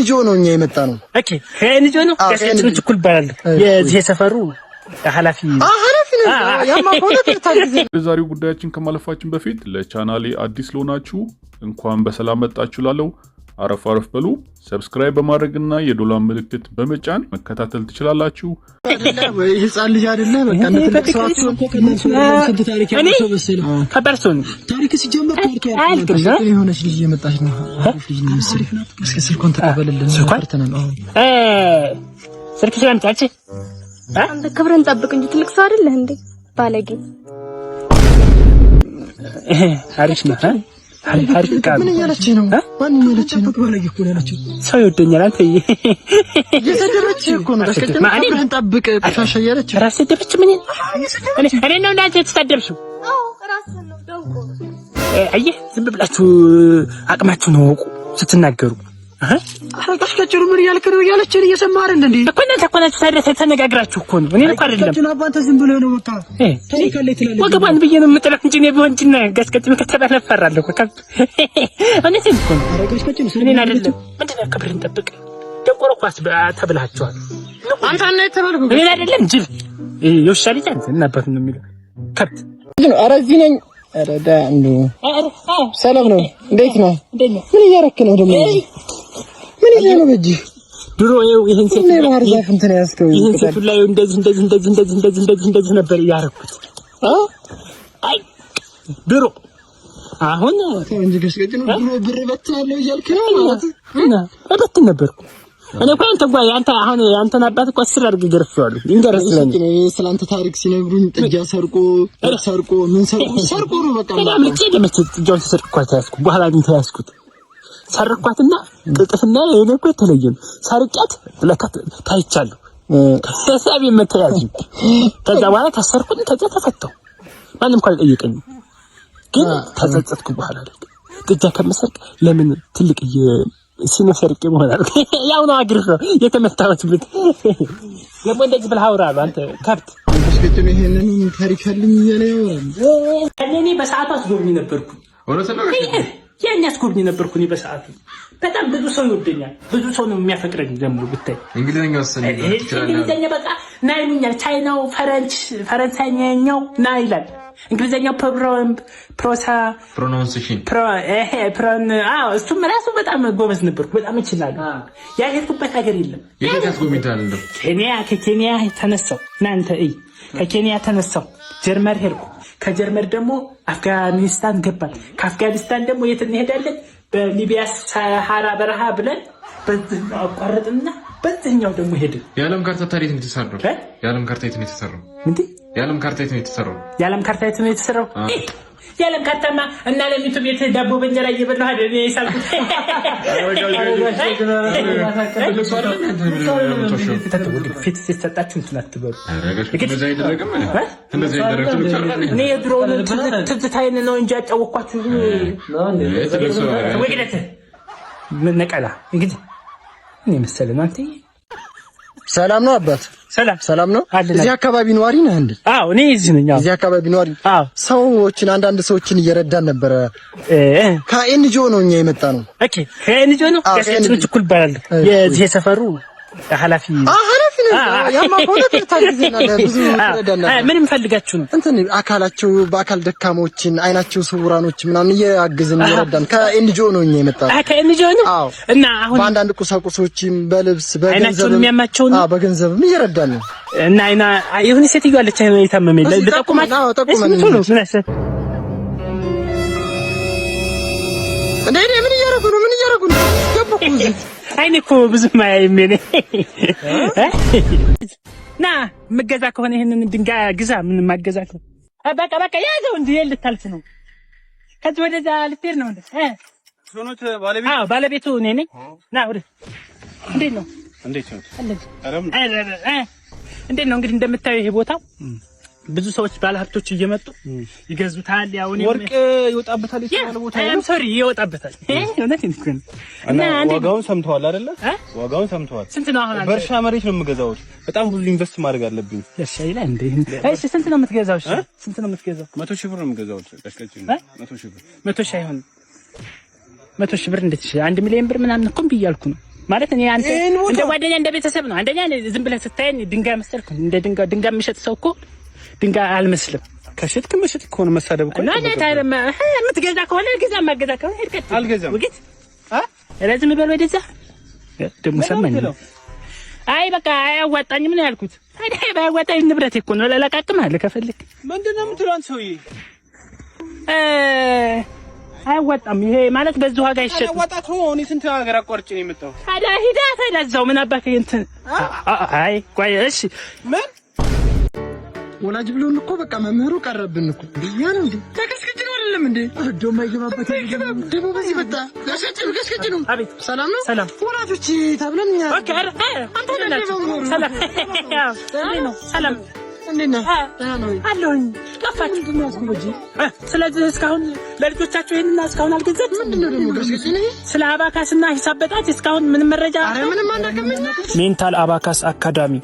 ከኤንጂኦ ነው እኛ የመጣ ነው። ኦኬ ከኤንጂኦ ነው ያስከትሉ ችኩል ባላል የዚህ ሰፈሩ ኃላፊ ነው። በዛሬው ጉዳያችን ከማለፋችን በፊት ለቻናሌ አዲስ ለሆናችሁ እንኳን በሰላም መጣችሁ ላለው አረፍ በሉ ሰብስክራይብ በማድረግና የዶላር ምልክት በመጫን መከታተል ትችላላችሁ። ወይ ህፃን ልጅ አይደለ በቃ እንደተለቀሰዋችሁ ከነሱ ታሪክ ያለው በሰለ ከበርሶን ታሪክ ሲጀምር ታሪክ የሆነች ልጅ የመጣች ነው። ልጅ ነው መሰለኝ። እስኪ ስልኩን ተቀበልልን ፈርተናል። ስልክ ስለምጣች አንተ ክብርን ጠብቅ እንጂ ትልቅ ሰው አይደለህ እንዴ ባለጌ። አሪፍ ነው አሪፍ ቃል ምን ያለች ነው? ማን ያለች ነው? ባለጌ እኮ ነው ያለች። ሰው ይወደኛል አንተ የሰደበች እኮ ነው። ክብርን ጠብቅ ቆሻሻ ያለች ራስ ደብች ምን እኔ ነው እንዳንተ ተሳደብሽው? አዎ ራስህ ነው ደውቆ። አየህ ዝም ብላችሁ አቅማችሁ ነው ወቁ ስትናገሩ። አረጋሽ ከጭሩ ምን ያልከ ነው ያለችን እየሰማህ አይደል እንዴ? እኮ እናንተ እኮ ናችሁ ታዲያ ተነጋግራችሁ እኮ ነው። እኔ እኮ አይደለም ከጭሩ አባንተ ዝም ብሎ ነው በቃ ታሪክ አለ ይተላል። ወገባን ብዬ ነው የምጥላት እንጂ ነው ቢሆንና ጋስከጭም ከተባለ ፈራለሁ እኮ እኔ እኮ ነው። አረጋሽ ከጭሩ እኔን አይደለም ምንድነው ክብርን ጠብቅ ደቆረኳስ ተብላችኋል። አንተ እና የተባልኩ እኔን አይደለም ጅል ይወሻል ይቻል እናባት ነው የሚለው ከብት ግን ኧረ እዚህ ነኝ። ኧረ ዳንዱ ሰላም ነው። እንዴት ነው? ምን እያረክ ነው ደግሞ? ምን ይዘህ ነው በእጅ? ድሮ ይሄን ሴት ነው ማርዛፍ እንትን ያስከው ይሄን ሴት ላይ እንደዚህ ነበር ያረኩት። አይ ድሮ አሁን እንጂ ገስገጭ ነው ድሮ ብር በትናለው እያልክ ነው ማለት እና እበትን ነበርኩ እኔ እኮ አንተ አሁን ያንተን አባት እኮ አስር አድርገህ ገርፌዋለሁ። ይንገረስልኝ ስላንተ ታሪክ ሲነግሩኝ ጥጃ ሰርቆ ምን ሰርቆ ነው በቃ በጣም ልጅ ደምት ጥጃውን ተሰርቋት ያስኩ በኋላ ግን ተያዝኩት ሰርቋትና ጥጥፍና የኔ እኮ የተለየ ነው። ሰርቂያት ለካት ታይቻለሁ ከሰሳቢ መተያዝ ከዛ በኋላ ታሰርኩኝ ከዛ ተፈተው ማንም እንኳን ጠይቀኝ ግን ተጸጸትኩ። በኋላ ጥጃ ከመሰርቅ ለምን ትልቅ ሲነሰርቅ ይሆናል ያው ነው አግርፎ የተመታበት ብት ለምን እንደዚህ ብለህ አውራለሁ አንተ ከብት እስከተነ ይሄንን ታሪክ አለኝ እያለ ያወራል። እኔ በሰዓቱ አስጎብኝ ነበርኩ ያን ያስጎብኝ ነበርኩ። እኔ በሰዓቱ በጣም ብዙ ሰው ይወደኛል። ብዙ ሰው ነው የሚያፈቅረኝ። ደግሞ ብታይ እንግሊዘኛ ወሰነ እንግሊዘኛ በቃ ናይሉኛል። ቻይናው ፈረንሳይኛው ናይላል እንግሊዘኛው ፕሮናንሴሽን እሱም ራሱ በጣም ጎበዝ ነበርኩ። በጣም እችላለሁ። ያሄድኩበት ሀገር የለም። የታስጎብኝታል እንዴ? ከኬንያ ተነሳው እናንተ ከኬንያ ተነሳው ጀርመን ሄድኩ። ከጀርመን ደግሞ አፍጋኒስታን ገባን። ከአፍጋኒስታን ደግሞ የት እንሄዳለን? በሊቢያ ሳሃራ በረሃ ብለን በዚህኛው አቋረጥና በዚህኛው ደግሞ ሄድን። የዓለም ካርታ ታሪክ ነው የተሰራው። የዓለም ካርታ የት ነው የተሰራው? እንዴ የዓለም ካርታ የት ነው የተሰራው? የዓለም ካርታማ እና ለሚቱ ቤት ዳቦ በእንጀራ እየበላሁ አይደል የሳልኩት። ፊት ሲሰጣችሁ እንትን አትበሉ። እኔ የድሮውን ትዝታዬን ነው እንጂ ያጫወኳችሁ ወግደት ነቀላ እንግዲህ እኔ መሰለኝ አንተ ሰላም ነው አባት? ሰላም ነው። እዚህ አካባቢ ነዋሪ ነህ እንዴ? አዎ እኔ እዚህ ነኝ። እዚህ አካባቢ ነዋሪ። አዎ አንዳንድ ሰዎችን እየረዳን ነበር። ከኤንጂኦ ነው እኛ የመጣ ነው። ኦኬ ከኤንጂኦ ነው ያስከትሉ ችኩል ባላል የዚህ ሰፈሩ ኃላፊ ነው። ምንም ፈልጋችሁ ነው? አካላቸው በአካል ደካሞችን አይናቸው ስውራኖች ምናምን እያገዝን እየረዳን ከኤንጂኦ ነው እኛ የመጣ ነው። ከኤንጂኦ ነው እና አሁን በአንዳንድ ቁሳቁሶችም በልብስ በገንዘብም እየረዳን ነው። እና የሆነ ሴትዮ አለች የታመመኝ ለጠቁማት ነው ምን እያደረጉ ነው? ገባኩ አይኔ እኮ ብዙም አያይም እኔ ና መገዛ ከሆነ ይሄንን ድንጋይ ግዛ። ምን ማገዛ ከሆነ በቃ ያዘው እንዴ ልታልፍ ነው። ከዚህ ወደዛ ልትሄድ ነው እንዴ? ሶኖት ባለቤቱ? አዎ ባለቤቱ እኔ ነኝ። ና ወደ እንዴት ነው እንግዲህ እንደምታየው ይሄ ቦታው ብዙ ሰዎች ባለሀብቶች እየመጡ ይገዙታል። ያው እኔ ወርቅ ይወጣበታል የተባለ ቦታ ነው። ሶሪ ይወጣበታል። እውነቴን እኮ ነው። እና ዋጋውን ሰምተዋል አይደለ? ዋጋውን ሰምተዋል። ስንት ነው አሁን? በእርሻ መሬት ነው የምገዛው። በጣም ብዙ ኢንቨስት ማድረግ አለብኝ። እሺ ይላል እንዴ? እሺ ስንት ነው የምትገዛው? እሺ ስንት ነው የምትገዛው? 100 ሺህ ብር ነው የምገዛው። ቀስቀጭኝ 100 ሺህ ብር 100 ሺህ አይሆንም። 100 ሺህ ብር እንዴት? 1 ሚሊዮን ብር ምናምን እኮ ብያለሁ ነው ማለት እኔ አንተ እንደ ጓደኛ እንደ ቤተሰብ ነው። አንደኛ ዝም ብለህ ስታየኝ ድንጋይ መሰልኩ። እንደ ድንጋይ የሚሸጥ ሰው እኮ ድንጋይ አልመስልም። ከሽጥክ መሽጥ ከሆነ መሳደብ እኮ እና ታረማ የምትገዛ ከሆነ ግዛ፣ ማገዛ ከሆነ ሄድከት አልገዛም። ወግት ለዝም በል ወደዛ ደግሞ ሰማኝ። አይ በቃ አያዋጣኝም ነው ያልኩት። አይ ባያዋጣኝ ንብረቴ እኮ ነው። ለለቃቅም አለ ከፈልክ ምንድነው የምትለው አንተ ሰውዬ? አያዋጣም ይሄ ማለት በዚህ ዋጋ ይሸጥ። አያዋጣት ነው። እኔ ስንት ሀገር አቋርጬ ነው የመጣው። ታዲያ ሂዳ ታዲያ ምን አባከ እንትን አይ ቆይ እሺ ምን ወላጅ ብሎን እኮ በቃ መምህሩ ቀረብን እኮ ያ ነው እንዴ? ተከስከች ነው አይደለም እንዴ? አዶ ማይገባበት ደግሞ በዚህ መጣ። ከስከች ነው። አቤት ሰላም ነው። ሰላም ወላጆች ተብለንኛ። ኦኬ አንተ ሰላም ነው። ሰላም እንዴት ነህ? አለሁኝ። ጠፋችሁ ግን ያስኩልጂ። ስለዚህ እስካሁን ለልጆቻችሁ ይሄንና እስካሁን አልገዛችም። ምንድነው ደግሞ ከስከች ነው? ስለ አባካስና ሂሳብ በጣት እስካሁን ምንም መረጃ ምንም አናውቅም። ሜንታል አባካስ አካዳሚ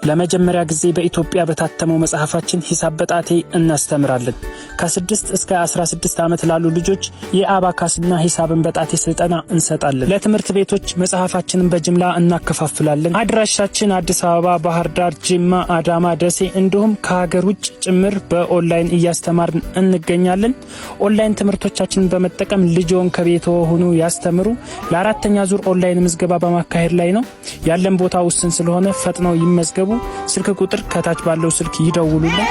ለመጀመሪያ ጊዜ በኢትዮጵያ በታተመው መጽሐፋችን ሂሳብ በጣቴ እናስተምራለን። ከ6 እስከ 16 ዓመት ላሉ ልጆች የአባካስና ሂሳብን በጣቴ ስልጠና እንሰጣለን። ለትምህርት ቤቶች መጽሐፋችንን በጅምላ እናከፋፍላለን። አድራሻችን አዲስ አበባ፣ ባህር ዳር፣ ጅማ፣ አዳማ፣ ደሴ እንዲሁም ከሀገር ውጭ ጭምር በኦንላይን እያስተማርን እንገኛለን። ኦንላይን ትምህርቶቻችንን በመጠቀም ልጆን ከቤቶ ሆኑ ያስተምሩ። ለአራተኛ ዙር ኦንላይን ምዝገባ በማካሄድ ላይ ነው። ያለን ቦታ ውስን ስለሆነ ፈጥነው ይመዝገቡ። ስልክ ቁጥር ከታች ባለው ስልክ ይደውሉልን።